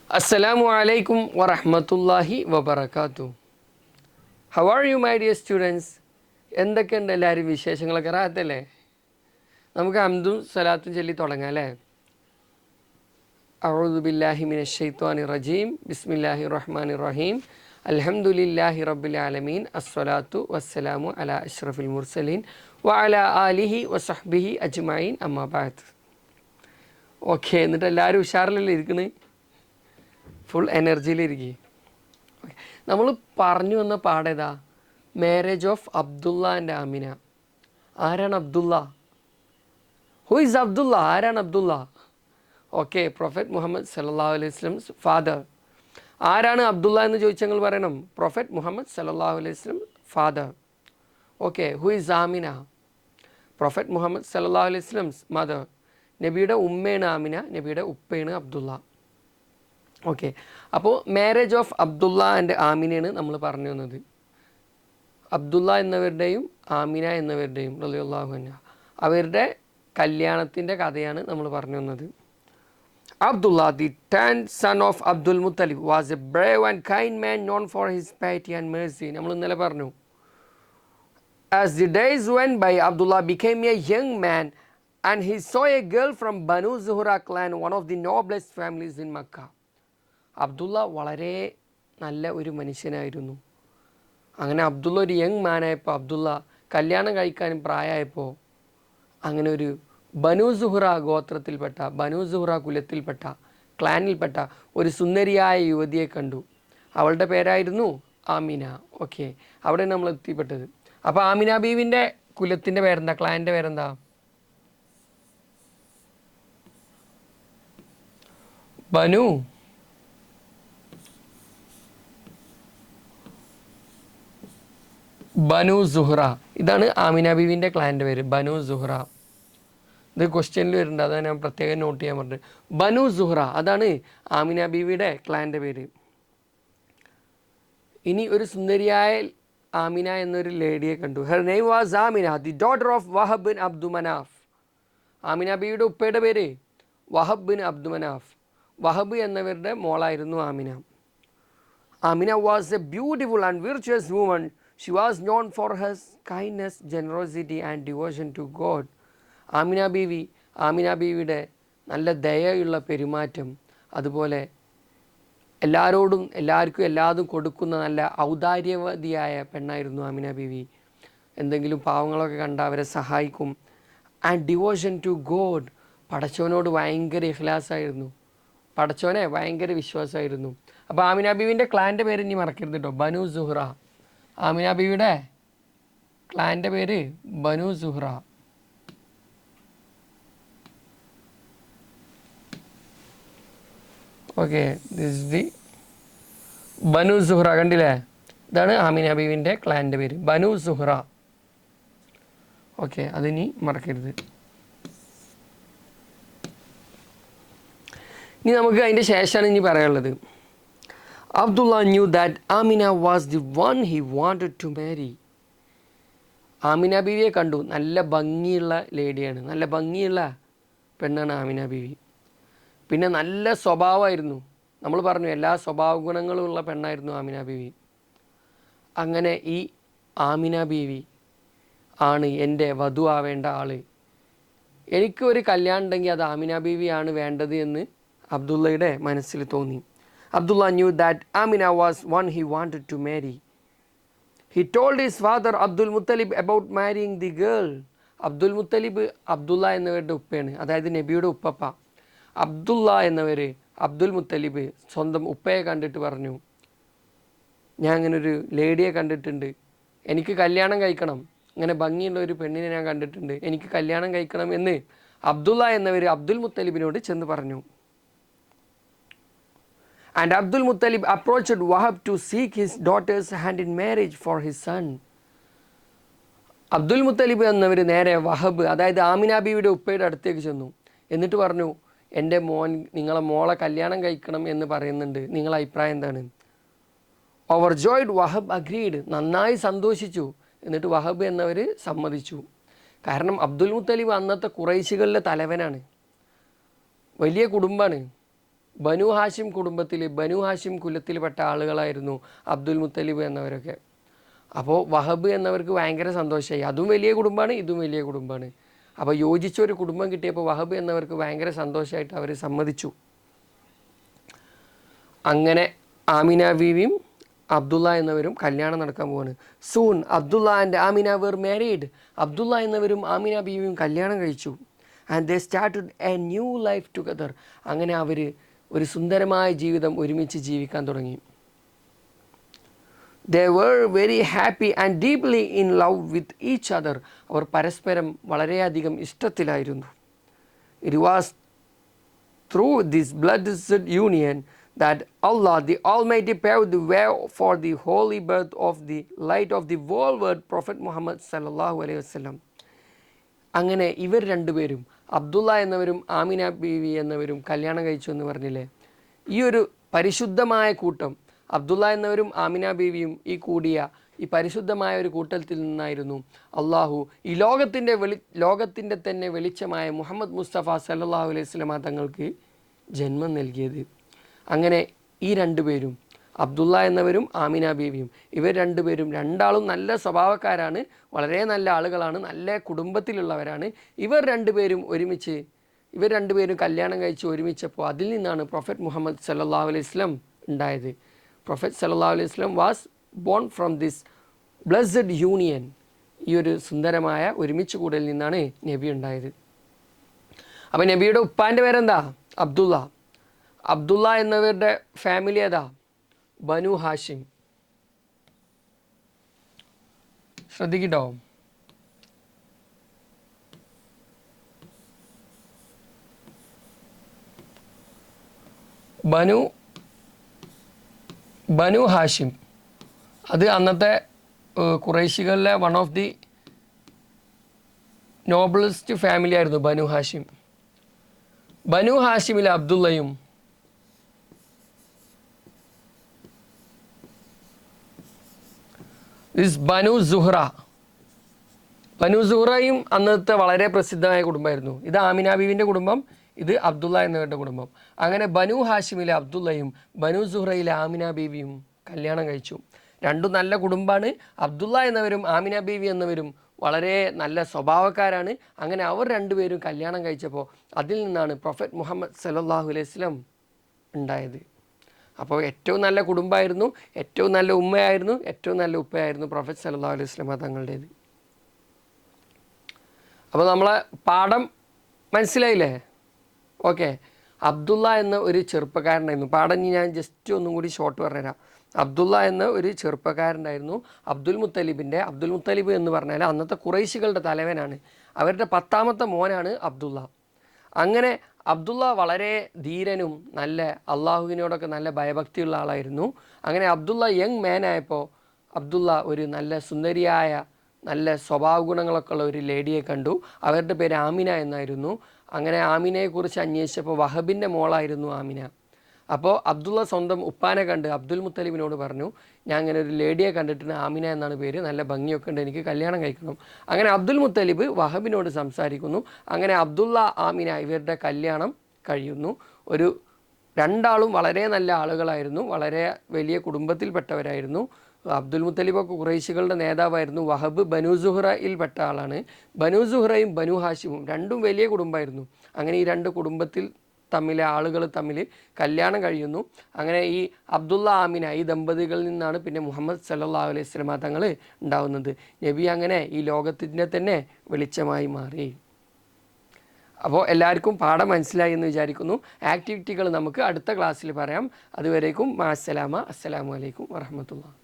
Assalamu alaikum wa rahmatullahi wa barakatuh. How are you, my dear students? എന്തൊക്കെയുണ്ട് എല്ലാവരും വിശേഷങ്ങളൊക്കെ റാഹത്തല്ലേ? നമുക്ക് ഹംദും സലാത്തും ചൊല്ലി തുടങ്ങാം അല്ലേ? അഊദു ബില്ലാഹി മിനശ് ശൈത്വാനിർ റജീം. ബിസ്മില്ലാഹിർ റഹ്മാനിർ റഹീം. അൽഹംദുലില്ലാഹി റബ്ബിൽ ആലമീൻ. അസ്സലാത്തു വസ്സലാമു അലാ അഷ്റഫിൽ മുർസലീൻ വ അലാ ആലിഹി വസഹ്ബിഹി അജ്മഈൻ അമ്മാ ബഅദ്. ഓക്കെ, എന്നിട്ട് എല്ലാവരും ഉഷാറിലല്ലേ ഇരിക്കണേ? ഫുൾ എനർജിയിലിരിക്കുക. നമ്മൾ പറഞ്ഞു വന്ന പാടേതാ? Marriage of Abdulla and Amina. ആരാണ് അബ്ദുള്ള? Who is Abdulla? ആരാണ് അബ്ദുള്ള? ഓക്കെ, പ്രൊഫറ്റ് മുഹമ്മദ് സല്ലല്ലാഹു അലൈഹി വസല്ലംസ് ഫാദർ. ആരാണ് അബ്ദുള്ള എന്ന് ചോദിച്ചാൽ ഞങ്ങൾ പറയണം പ്രൊഫറ്റ് മുഹമ്മദ് സല്ലല്ലാഹു അലൈഹി വസല്ലം father. Okay, who is Amina? Prophet Muhammad സല്ലല്ലാഹു അലൈഹി വസല്ലംസ് മദർ. നബിയുടെ ഉമ്മയാണ് ആമിന, നബിയുടെ ഉപ്പയാണ് അബ്ദുള്ള. ഓക്കെ, അപ്പോൾ മാരേജ് ഓഫ് അബ്ദുള്ള ആൻഡ് ആമിനയാണ് നമ്മൾ പറഞ്ഞു വന്നത്. അബ്ദുള്ള എന്നവരുടെയും ആമിന എന്നവരുടെയും റളിയല്ലാഹു അൻഹ അവരുടെ കല്യാണത്തിൻ്റെ കഥയാണ് നമ്മൾ പറഞ്ഞു വന്നത്. Abdullah, the 10th son of Abdul Muttalib, was a brave and kind man known for his piety and mercy. നമ്മൾ ഇന്നലെ പറഞ്ഞു. As the days went by, Abdullah became a young man and he saw a girl from Banu Zuhra clan, one of the noblest families in Makkah. Abdulla വളരെ നല്ല ഒരു മനുഷ്യനായിരുന്നു. അങ്ങനെ അബ്ദുള്ള ഒരു young മാനായപ്പോൾ, Abdulla കല്യാണം കഴിക്കാനും പ്രായമായപ്പോൾ, അങ്ങനെ ഒരു ബനു സുഹ്റ ഗോത്രത്തിൽപ്പെട്ട, ബനു സുഹ്റ കുലത്തിൽപ്പെട്ട, ക്ലാനിൽപ്പെട്ട ഒരു സുന്ദരിയായ യുവതിയെ കണ്ടു. അവളുടെ പേരായിരുന്നു ആമിന. ഓക്കെ, അവിടെ നമ്മൾ എത്തിപ്പെട്ടത്. അപ്പോൾ ആമിന ബീവിൻ്റെ കുലത്തിൻ്റെ പേരെന്താ? ക്ലാനിൻ്റെ പേരെന്താ? ബനു സുഹ്റ. ഇതാണ് ആമിന ബീവിൻ്റെ ക്ലാൻ്റെ പേര്, ബനു സുഹ്റ. ഇത് ക്വസ്റ്റ്യനിൽ വരുന്നുണ്ട്, അതാണ് ഞാൻ പ്രത്യേകം നോട്ട് ചെയ്യാൻ പറഞ്ഞത്. ബനു സുഹ്റ, അതാണ് ആമിന ബീവിയുടെ ക്ലാൻ്റെ പേര്. ഇനി ഒരു സുന്ദരിയായ ആമിന എന്നൊരു ലേഡിയെ കണ്ടു. Her name was Amina, the daughter of Wahab bin Abdu Manaf. Amina ബീവിയുടെ ഉപ്പയുടെ പേര് Wahab bin Abdu Manaf. Wahab എന്നവരുടെ മോളായിരുന്നു Amina. Amina was a beautiful and virtuous woman. She was known for her kindness, generosity and devotion to God. Amina ബീവിയുടെ നല്ല ദയയുള്ള പെരുമാറ്റം, അതുപോലെ എല്ലാവർക്കും എല്ലാതും കൊടുക്കുന്ന നല്ല ഔദാര്യവതിയായ പെണ്ണായിരുന്നു ആമിന ബീവി. എന്തെങ്കിലും പാവങ്ങളൊക്കെ കണ്ട അവരെ സഹായിക്കും. ആൻഡ് ഡിവോഷൻ ടു ഗോഡ്, പടച്ചവനോട് ഭയങ്കര ഇഖ്ലാസായിരുന്നു, പടച്ചവനെ ഭയങ്കര വിശ്വാസമായിരുന്നു. അപ്പോൾ ആമിന ബീവിൻ്റെ ക്ലാൻ്റെ പേര് ഇനി മറക്കരുത് കേട്ടോ, ബനു സുഹ്റ. ആമിന ബീവിയുടെ ക്ലാൻ്റെ പേര് ബനു സുഹ്റ. ഓക്കെ, ദിസ് ദി ബനു സുഹ്റ. കണ്ടില്ലേ? ഇതാണ് ആമിന ബീവിൻ്റെ ക്ലാൻ്റെ പേര്, ബനു സുഹ്റ. ഓക്കെ, അതിനി മറക്കരുത്. ഇനി നമുക്ക് അതിൻ്റെ ശേഷമാണ് ഇനി പറയാനുള്ളത്. Abdullah knew that Amina was the one he wanted to marry. Amina ബീവിയെ കണ്ടു. നല്ല ഭംഗിയുള്ള ലേഡിയാണ്, നല്ല ഭംഗിയുള്ള പെണ്ണാണ് ആമിന ബീവി. പിന്നെ നല്ല സ്വഭാവമായിരുന്നു. നമ്മൾ പറഞ്ഞു എല്ലാ സ്വഭാവ ഗുണങ്ങളുമുള്ള പെണ്ണായിരുന്നു ആമിന ബീവി. അങ്ങനെ ഈ ആമിന ബീവി ആണ് എൻ്റെ വധു ആവേണ്ട ആൾ. എനിക്ക് ഒരു കല്യാണം ഉണ്ടെങ്കിൽ അത് ആമിന ബീവിയാണ് വേണ്ടത് എന്ന് അബ്ദുള്ളയുടെ മനസ്സിൽ തോന്നി. Abdullah knew that Amina was one he wanted to marry. He told his father Abdul Muttalib about marrying the girl. Abdul Muthalib Abdulla എന്നവരുടെ ഉപ്പയാണ്, അതായത് നബിയുടെ ഉപ്പപ്പ. അബ്ദുള്ള എന്നവർ അബ്ദുൽ മുത്തലിബ് സ്വന്തം ഉപ്പയെ കണ്ടിട്ട് പറഞ്ഞു, ഞാൻ അങ്ങനെ ഒരു ലേഡിയെ കണ്ടിട്ടുണ്ട്, എനിക്ക് കല്യാണം കഴിക്കണം, ഇങ്ങനെ ഭംഗിയുള്ള ഒരു പെണ്ണിനെ ഞാൻ കണ്ടിട്ടുണ്ട്, എനിക്ക് കല്യാണം കഴിക്കണം എന്ന് അബ്ദുള്ള എന്നവർ അബ്ദുൽ മുത്തലിബിനോട് ചെന്ന് പറഞ്ഞു. And Abdul Muttalib approached Wahab to seek his daughter's hand in marriage for his son. Abdul Muthalib എന്നവർ നേരെ വഹബ്, അതായത് ആമിന ബീവിയുടെ ഉപ്പയുടെ അടുത്തേക്ക് ചെന്നു. എന്നിട്ട് പറഞ്ഞു, എൻ്റെ മോൻ നിങ്ങളെ മോളെ കല്യാണം കഴിക്കണം എന്ന് പറയുന്നുണ്ട്, നിങ്ങളെ അഭിപ്രായം എന്താണ്? Overjoyed, Wahab agreed. നന്നായി സന്തോഷിച്ചു. എന്നിട്ട് വഹബ് എന്നവർ സമ്മതിച്ചു. കാരണം അബ്ദുൽ മുത്തലിബ് അന്നത്തെ ഖുറൈശികളിലെ തലവനാണ്, വലിയ കുടുംബമാണ്. ബനു ഹാഷിം കുടുംബത്തിൽ ബനു ഹാഷിം കുലത്തിൽപ്പെട്ട ആളുകളായിരുന്നു അബ്ദുൽ മുത്തലിബ് എന്നവരൊക്കെ. അപ്പോൾ വഹബ് എന്നവർക്ക് ഭയങ്കര സന്തോഷമായി. അതും വലിയ കുടുംബമാണ്, ഇതും വലിയ കുടുംബമാണ്. അപ്പോൾ യോജിച്ച ഒരു കുടുംബം കിട്ടിയപ്പോൾ വഹബ് എന്നവർക്ക് ഭയങ്കര സന്തോഷമായിട്ട് അവർ സമ്മതിച്ചു. അങ്ങനെ ആമിന ബീവിയും അബ്ദുള്ള എന്നവരും കല്യാണം നടക്കാൻ പോവാണ്. Soon Abdullah and Amina were married. Abdullah എന്നവരും ആമിന ബീവിയും കല്യാണം കഴിച്ചു. And they started a new life together. അങ്ങനെ അവർ ഒരു സുന്ദരമായ ജീവിതം ഒരുമിച്ച് ജീവിക്കാൻ തുടങ്ങി. They were very happy and deeply in love with each other. അവർ പരസ്പരം വളരെയധികം ഇഷ്ടത്തിലായിരുന്നു. It was through this blessed union that Allah the Almighty paved the way for the holy birth of the light of the world Prophet Muhammad sallallahu alaihi wasallam. അങ്ങനെ ഇവർ രണ്ടുപേരും അബ്ദുള്ള എന്നവരും ആമിന ബീവി എന്നവരും കല്യാണം കഴിച്ചു എന്ന് പറഞ്ഞില്ലേ. ഈ ഒരു പരിശുദ്ധമായ കൂട്ടം അബ്ദുള്ള എന്നവരും ആമിന ബീവിയും ഈ കൂടിയ ഈ പരിശുദ്ധമായ ഒരു കൂട്ടത്തിൽ നിന്നായിരുന്നു അള്ളാഹു ഈ ലോകത്തിൻ്റെ തന്നെ വെളിച്ചമായ മുഹമ്മദ് മുസ്തഫ സല്ലല്ലാഹു അലൈഹി വസല്ലമ തങ്ങൾക്ക് ജന്മം നൽകിയത്. അങ്ങനെ ഈ രണ്ടുപേരും അബ്ദുള്ള എന്നവരും ആമിന ബീവിയും ഇവർ രണ്ടുപേരും രണ്ടാളും നല്ല സ്വഭാവക്കാരാണ്, വളരെ നല്ല ആളുകളാണ്, നല്ല കുടുംബത്തിലുള്ളവരാണ്. ഇവർ രണ്ടുപേരും കല്യാണം കഴിച്ച് ഒരുമിച്ചപ്പോൾ അതിൽ നിന്നാണ് പ്രൊഫറ്റ് മുഹമ്മദ് സല്ലല്ലാഹു അലൈഹി വസല്ലം ഉണ്ടായത്. പ്രൊഫറ്റ് സല്ലല്ലാഹു അലൈഹി വസല്ലം was born from this blessed union. ഈ ഒരു സുന്ദരമായ ഒരുമിച്ച് കൂടലിൽ നിന്നാണ് നബി ഉണ്ടായത്. അപ്പോൾ നബിയുടെ ഉപ്പാൻ്റെ പേരെന്താ? അബ്ദുള്ള. അബ്ദുള്ള എന്നവരുടെ ഫാമിലി ഏതാ? ബനു ഹാഷിം. ശ്രദ്ധിക്കട്ടോ. ബനു ഹാഷിം അത് അന്നത്തെ ഖുറൈശികളിലെ one of the noblest family ആയിരുന്നു ബനു ഹാഷിം. ബനു ഹാഷിമിലെ അബ്ദുള്ളയും ബനു സുഹ്റയും അന്നത്തെ വളരെ പ്രസിദ്ധമായ കുടുംബമായിരുന്നു. ഇത് ആമിന ബീവിൻ്റെ കുടുംബം, ഇത് അബ്ദുള്ള എന്നവരുടെ കുടുംബം. അങ്ങനെ ബനു ഹാഷിമിലെ അബ്ദുള്ളയും ബനു സുഹ്റയിലെ ആമിന ബീവിയും കല്യാണം കഴിച്ചു. രണ്ടും നല്ല കുടുംബമാണ്. അബ്ദുള്ള എന്നവരും ആമിന ബീവി എന്നവരും വളരെ നല്ല സ്വഭാവക്കാരാണ്. അങ്ങനെ അവർ രണ്ടുപേരും കല്യാണം കഴിച്ചപ്പോൾ അതിൽ നിന്നാണ് പ്രൊഫറ്റ് മുഹമ്മദ് സല്ലല്ലാഹു അലൈഹി വസല്ലം ഉണ്ടായത്. അപ്പോൾ ഏറ്റവും നല്ല കുടുംബമായിരുന്നു, ഏറ്റവും നല്ല ഉമ്മയായിരുന്നു, ഏറ്റവും നല്ല ഉപ്പയായിരുന്നു പ്രൊഫറ്റ് സല്ലല്ലാഹു അലൈഹി വസല്ലം തങ്ങളുടേത്. അപ്പോൾ നമ്മളെ പാഠം മനസ്സിലായില്ലേ? ഓക്കെ. അബ്ദുള്ള എന്ന ഒരു ചെറുപ്പക്കാരനായിരുന്നു. പാഠം ഞാൻ ജസ്റ്റ് ഒന്നും കൂടി ഷോർട്ട് പറഞ്ഞുതരാം. അബ്ദുള്ള എന്ന ഒരു ചെറുപ്പക്കാരനായിരുന്നു. അബ്ദുൽ മുത്തലിബ് എന്ന് പറഞ്ഞാൽ അന്നത്തെ ഖുറൈശികളുടെ തലവനാണ്. അവരുടെ 10ാമത്തെ മോനാണ് അബ്ദുള്ള. അങ്ങനെ അബ്ദുള്ള വളരെ ധീരനും നല്ല അള്ളാഹുവിനോടൊക്കെ നല്ല ഭയഭക്തിയുള്ള ആളായിരുന്നു. അങ്ങനെ അബ്ദുള്ള യങ് മാൻ ആയപ്പോൾ അബ്ദുള്ള ഒരു നല്ല സുന്ദരിയായ നല്ല സ്വഭാവ ഗുണങ്ങളൊക്കെ ഉള്ള ഒരു ലേഡിയെ കണ്ടു. അവരുടെ പേര് ആമിന എന്നായിരുന്നു. അങ്ങനെ ആമിനയെക്കുറിച്ച് അന്വേഷിച്ചപ്പോൾ വഹബിൻ്റെ മോളായിരുന്നു ആമിന. അപ്പോൾ അബ്ദുള്ള സ്വന്തം ഉപ്പാനെ കണ്ട് അബ്ദുൽ മുത്തലിബിനോട് പറഞ്ഞു, ഞാൻ അങ്ങനെ ഒരു ലേഡിയെ കണ്ടിട്ടുണ്ട്, ആമിന എന്നാണ് പേര്, നല്ല ഭംഗിയൊക്കെ ഉണ്ട്, എനിക്ക് കല്യാണം കഴിക്കണം. അങ്ങനെ അബ്ദുൽ മുത്തലിബ് വഹബിനോട് സംസാരിക്കുന്നു. അങ്ങനെ അബ്ദുള്ള ആമിന ഇവരുടെ കല്യാണം കഴിയുന്നു. രണ്ടാളും വളരെ നല്ല ആളുകളായിരുന്നു, വളരെ വലിയ കുടുംബത്തിൽപ്പെട്ടവരായിരുന്നു. അബ്ദുൽ മുത്തലിബൊക്കെ ഖുറൈശികളുടെ നേതാവായിരുന്നു. വഹബ് ബനു സുഹ്റയിൽപ്പെട്ട ആളാണ്. ബനു സുഹ്റയും ബനു ഹാഷിമും രണ്ടും വലിയ കുടുംബമായിരുന്നു. അങ്ങനെ ഈ രണ്ട് കുടുംബത്തിൽ ആളുകൾ തമ്മിൽ കല്യാണം കഴിയുന്നു. അങ്ങനെ ഈ അബ്ദുള്ള ആമിന ഈ ദമ്പതികളിൽ നിന്നാണ് പിന്നെ മുഹമ്മദ് സല്ലല്ലാഹു അലൈഹി വസല്ലം തങ്ങൾ ഉണ്ടാവുന്നത്. നബി അങ്ങനെ ഈ ലോകത്തിൻ്റെ തന്നെ വെളിച്ചമായി മാറി. അപ്പോൾ എല്ലാവർക്കും പാഠം മനസ്സിലായി എന്ന് വിചാരിക്കുന്നു. ആക്ടിവിറ്റികൾ നമുക്ക് അടുത്ത ക്ലാസ്സിൽ പറയാം. അതുവരേക്കും അസ്സലാമു അലൈക്കും വറഹ്മത്തുള്ളാഹി.